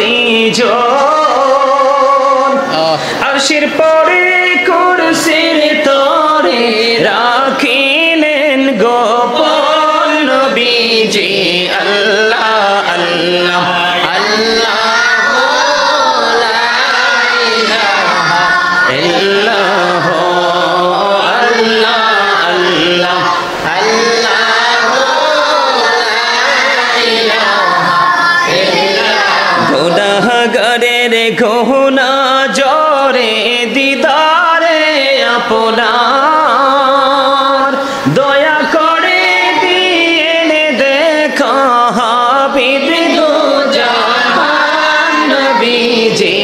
সৃজন আরশের পরে কুরসির তরে রাখিলেন গোপন নবীজি আল্লাহ আল্লাহ আল্লাহ গহনা জরে দিদারে আপনার দয়া করে দিয়ে দেখা হাবিব দো জাহান নবীজি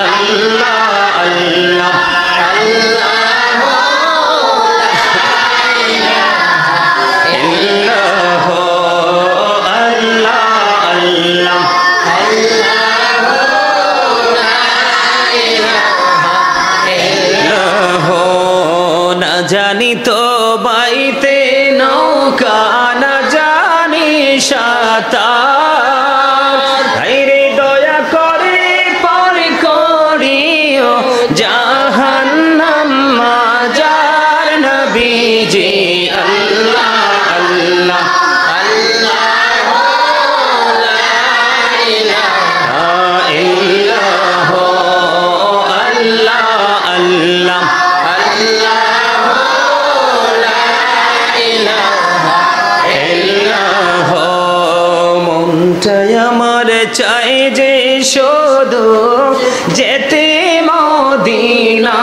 আল্লাহ আল্লাহ জানি তো বাইতে নৌকা না জানি সাঁতার হায়রে দয়া করে পার করিও জাহান্নাম মাজার নবীজি আল্লাহ আল্লাহ আমার চাই যে শুধু যেতে মদিনায়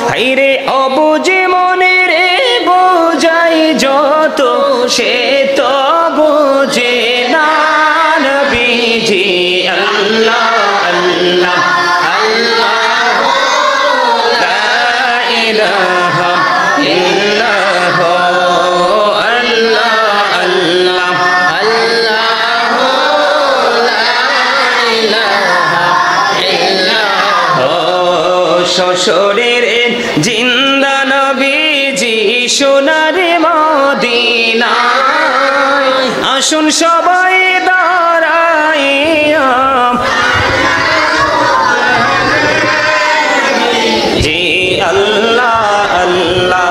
হায়রে অবুঝে মনে রে বোঝাই যত সে তো বোঝে না নবীজি আল্লাহ আল্লাহ আল্লাহ লা ইলাহা ইল্লাল্লাহ শরীর জিন্দা নবীজি সোনার মদিনায় আসুন সবাই দাঁড়াইয়া জি আল্লাহ আল্লাহ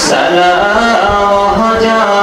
Salam alaikum.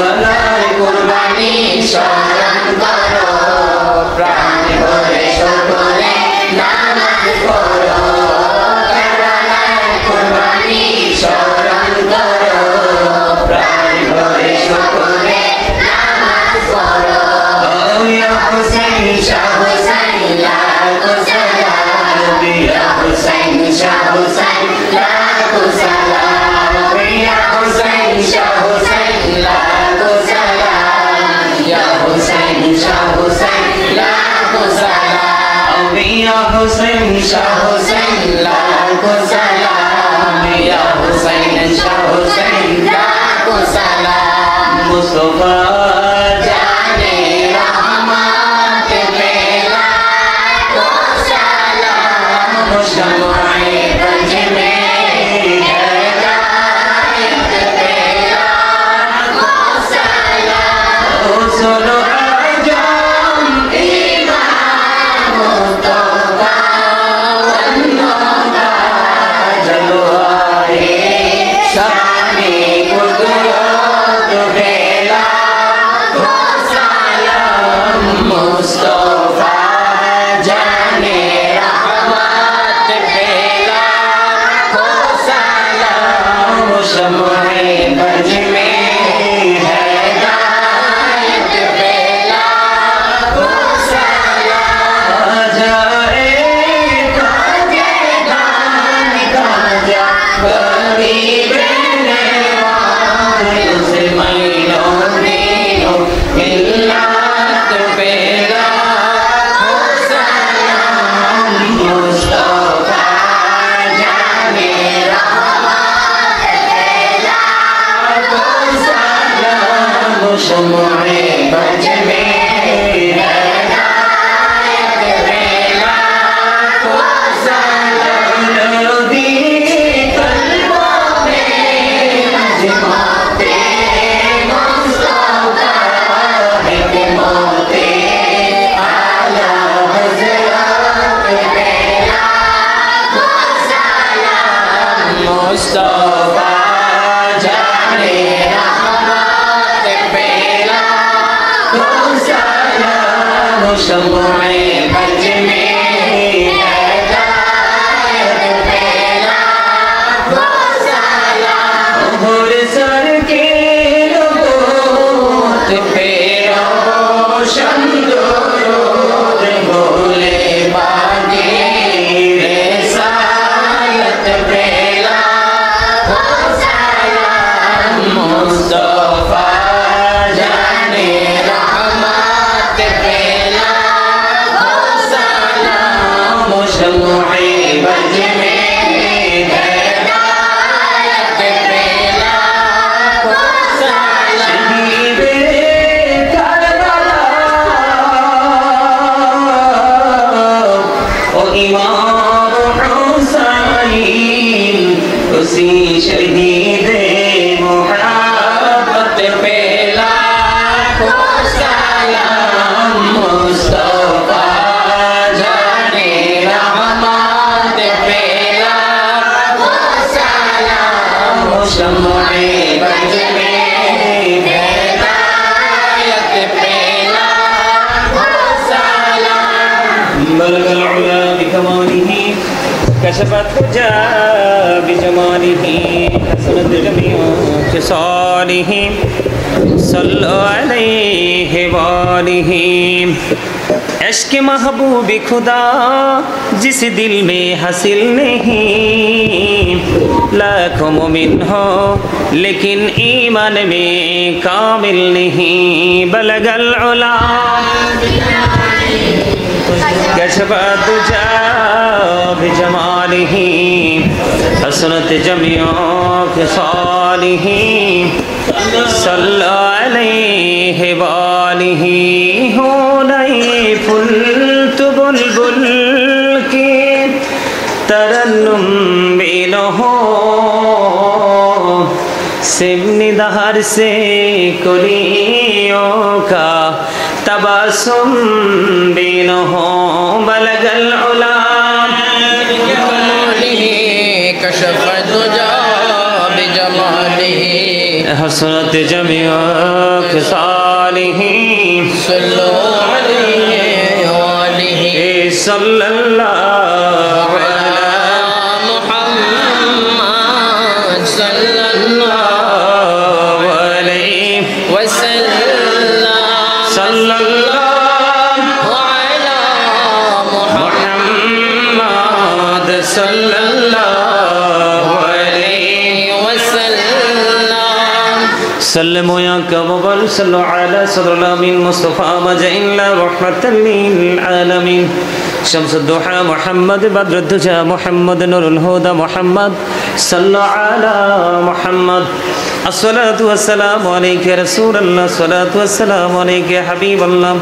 কারবালার কুরবানি স্মরণ করো প্রাণ ভরে সকলে নামাজ পড়ো কারবালার কুরবানি স্মরণ করো প্রাণ ভরে সকলে নামাজ পড়ো ইয়া হুসাইন শাহ হুসাইন লাখো সালাম ইয়া হুসাইন শাহ হুসাইন লাখো সালাম ইয়া হুসাইন শাহ হুসাইন লাখো সালাম ইয়া হুসাইন শাহ হুসাইন লাখো সালাম ইয়া হুসাইন শাহ হুসাইন লাখো সালাম ইয়া হুসাইন শাহ হুসাইন লাখো সালাম মুস্তাফা জানে रहमत पेला को सलाम शमाए गंज में हिदायत पेला को सलाम सुनो आजम इमाम मुस्तफा वन्नोदा जलवाए शाने कुदरत पेला को सलाम मुस्तफा जाने रहमत पेला को सलाम शम्मे बज में हिदायत पेला को सलाम जाए काजे गान काजा गरीब ने उसे मैलो नीलो मिल्लत पेला को सलाम मुस्तफा जाने रहमत पेला को सलाम शम्मे बज में हिदायत पेला को सलाम नदी कल्बों में मजमाते मुस्तफा है के मोते आला हज़रत पेला को सलाम मुस्तफा जाने रहमत पेला को सलाम शम्मे बज में हिदायत पेला को सलाम भोर सर के लोगों पे रोशन दुरूद बोले बागे रिसालत पेला को सलाम मुस्तफा जाने रहमत पेला को सलाम शम्मे बज में हिदायत पेला को सलाम शहीद करबला ओ इमाम हुसैन उसी शहीद मोहब्बत पेला को सलाम मुस्तफा जाने रहमत पेला को सलाम शम्मे बज में हिदायत पेला को सलाम बलगल उला बिकमालिही कशफत तुजा बिजमालिही हसनत जमीउ खिसालिही सल्लु अलैहि वालिही इश्क़ महबूब खुदा जिस दिल में हासिल नहीं लाखों मोमिन हो लेकिन ईमान में कामिल नहीं बलगल उला कशफत तुजा बिजमालिही हसनत जमीउ खिसालिही सल्लु अलैहि वालिही हो नई फुल तो बुलबुल की तरन्नुम बिलो हो सिमनी दहर से कुलियों का तबसुम बिलो हो बलगल उला कशफत तुजा बिजमालिही حسنت جميع خصاله صلوا عليه وآله صلى الله على محمد صلى الله عليه وسلم صلى الله على محمد صلى الله عليه وسلم سلموا يا كبر صلوا على صدر الأمين مصطفى مجئ رحمة للعالمين شمس الضحى محمد بدر الدجى محمد نور الهدى محمد صلوا على محمد الصلاة والسلام عليك يا رسول الله الصلاة والسلام عليك يا حبيب الله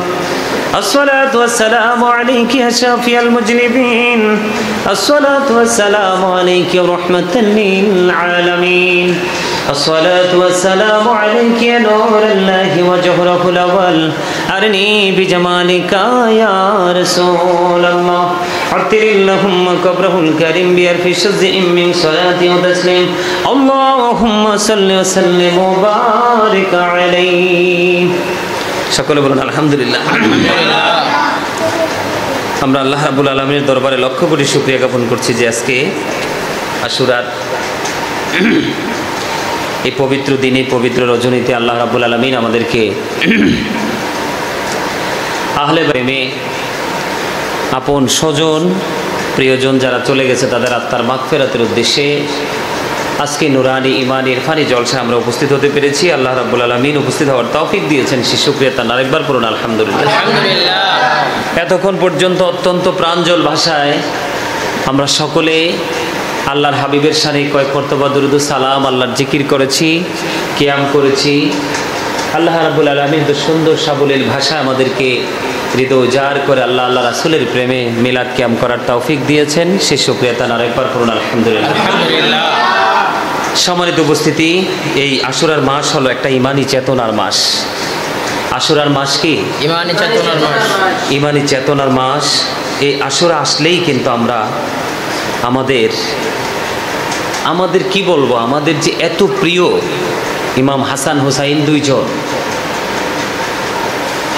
الصلاة والسلام عليك يا شافي المجنبين الصلاة والسلام عليك يا رحمة للعالمين الصلاة والسلام عليك يا نور الله وجهره الأول أرني بجمالك يا رسول الله عطر اللهم قبره الكريم بألف شزء من صلاة وتسليم اللهم صل وسلم وبارك عليه সকলে বলুন আলহামদুলিল্লাহ। আমরা আল্লাহ রাব্বুল আলামিনের দরবারে লক্ষ কোটি শুকরিয়া জ্ঞাপন করছি যে আজকে আশুরার এই পবিত্র দিনে পবিত্র রজনীতে আল্লাহ রাব্বুল আলামিন আমাদেরকে আহলে প্রেমে আপন স্বজন প্রিয়জন যারা চলে গেছে তাদের আত্মার মাগফিরাতের উদ্দেশ্যে আজকে নুরানি ইমানি ইরফানি জলসা আমরা উপস্থিত হতে পেরেছি। আল্লাহ রাব্বুল আলামিন উপস্থিত হওয়ার তৌফিক দিয়েছেন, সে শুকরিয়া তার আরেকবার পড়ুন আলহামদুলিল্লাহ। এতক্ষণ পর্যন্ত অত্যন্ত প্রাঞ্জল ভাষায় আমরা সকলে আল্লাহর হাবিবের শানে কয়েক মর্তবা দুরূদ ও সালাম আল্লাহর জিকির করেছি, কিয়াম করেছি। আল্লাহ রাব্বুল আলামিন তো সুন্দর সাবলীল ভাষা আমাদেরকে হৃদয় উজাড় করে আল্লাহ আল্লাহ রাসূলের প্রেমে মিলাদ কিয়াম করার তৌফিক দিয়েছেন, সে শুকরিয়া তার আরেকবার পড়ুন আলহামদুলিল্লাহ। সম্মানিত উপস্থিতি, এই আশুরার মাস হলো একটা ইমানি চেতনার মাস। আশুরার মাস কি? ইমানি চেতনার মাস। ইমানি চেতনার মাস। এই আশুরা আসলেই কিন্তু আমরা আমাদের কি বলবো, আমাদের যে এত প্রিয় ইমাম হাসান হুসাইন দুইজন,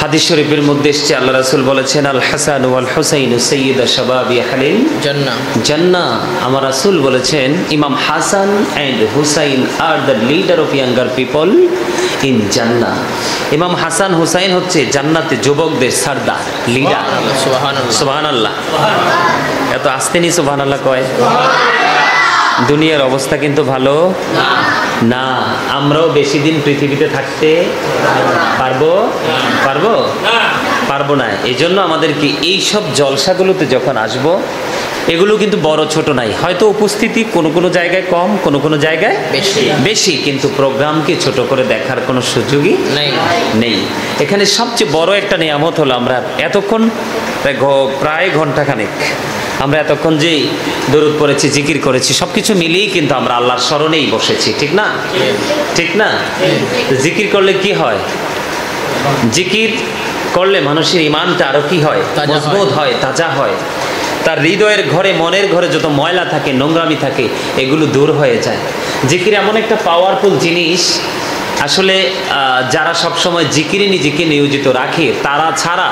হাদিস শরীফের মধ্যে এসেছে আল্লাহ রাসূল বলেছেন আল হাসান ওয়াল হুসাইন সাইয়্যিদা শাবাবি আহলিল জান্নাহ। জান্নাহ। আমার রাসূল বলেছেন ইমাম Hasan and Husain are the leader of younger people in Jannah. ইমাম হাসান হুসাইন হচ্ছে জান্নাতে যুবকদের সরদার, লিডার। সুবহানাল্লাহ সুবহানাল্লাহ। এত আস্তে নি সুবহানাল্লাহ কয়। দুনিয়ার অবস্থা কিন্তু ভালো না। আমরাও বেশি দিন পৃথিবীতে থাকতে পারবো না। এই জন্য আমাদেরকে এইসব জলসাগুলোতে যখন আসব, এগুলো কিন্তু বড় ছোট নাই, হয়তো উপস্থিতি কোনো জায়গায় কম, কোনো জায়গায় বেশি, কিন্তু প্রোগ্রামকে ছোট করে দেখার কোনো সুযোগই নেই। এখানে সবচেয়ে বড় একটা নিয়ামত হলো আমরা এতক্ষণ প্রায় ঘন্টাখানেক আমরা এতক্ষণ যে দরুদ পড়েছি, জিকির করেছি, সবকিছু মিলিয়েই কিন্তু আমরা আল্লাহর স্মরণেই বসেছি, ঠিক না? ঠিক না? জিকির করলে কি হয়? জিকির করলে মানুষের ইমানটা আরো কি হয়? মজবুত হয়, তাজা হয়। তার হৃদয়ের ঘরে, মনের ঘরে যত ময়লা থাকে, নোংরামি থাকে, এগুলো দূর হয়ে যায়। জিকির এমন একটা পাওয়ারফুল জিনিস, আসলে যারা সবসময় জিকিরে নিজেকে নিয়োজিত রাখে তারা ছাড়া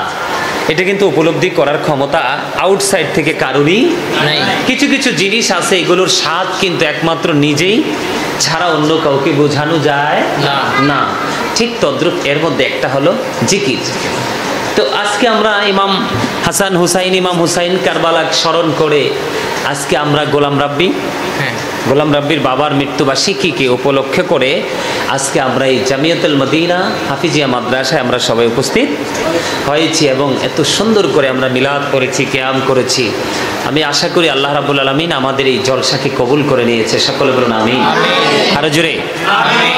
এটা কিন্তু উপলব্ধি করার ক্ষমতা আউটসাইড থেকে কারোরই নাই। কিছু কিছু জিনিস আছে, এগুলোর স্বাদ কিন্তু একমাত্র নিজেই ছাড়া অন্য কাউকে বোঝানো যায় না। ঠিক তদ্রুপ এর মধ্যে একটা হলো জিকির। তো আজকে আমরা ইমাম হাসান হুসাইন, ইমাম হুসাইন কারবালা স্মরণ করে আজকে আমরা গোলাম রাব্বির বাবার মৃত্যুবার্ষিকীকে উপলক্ষে করে আজকে আমরা এই জামিয়াতুল মদিনা হাফিজিয়া মাদ্রাসায় আমরা সবাই উপস্থিত হয়েছি এবং এত সুন্দর করে আমরা মিলাদ করেছি, কিয়াম করেছি। আমি আশা করি আল্লাহ রাব্বুল আলামিন আমাদের এই জলসাকে কবুল করে নিয়েছে। সকলে বলুন আমিন। আরো জোরে আমিন।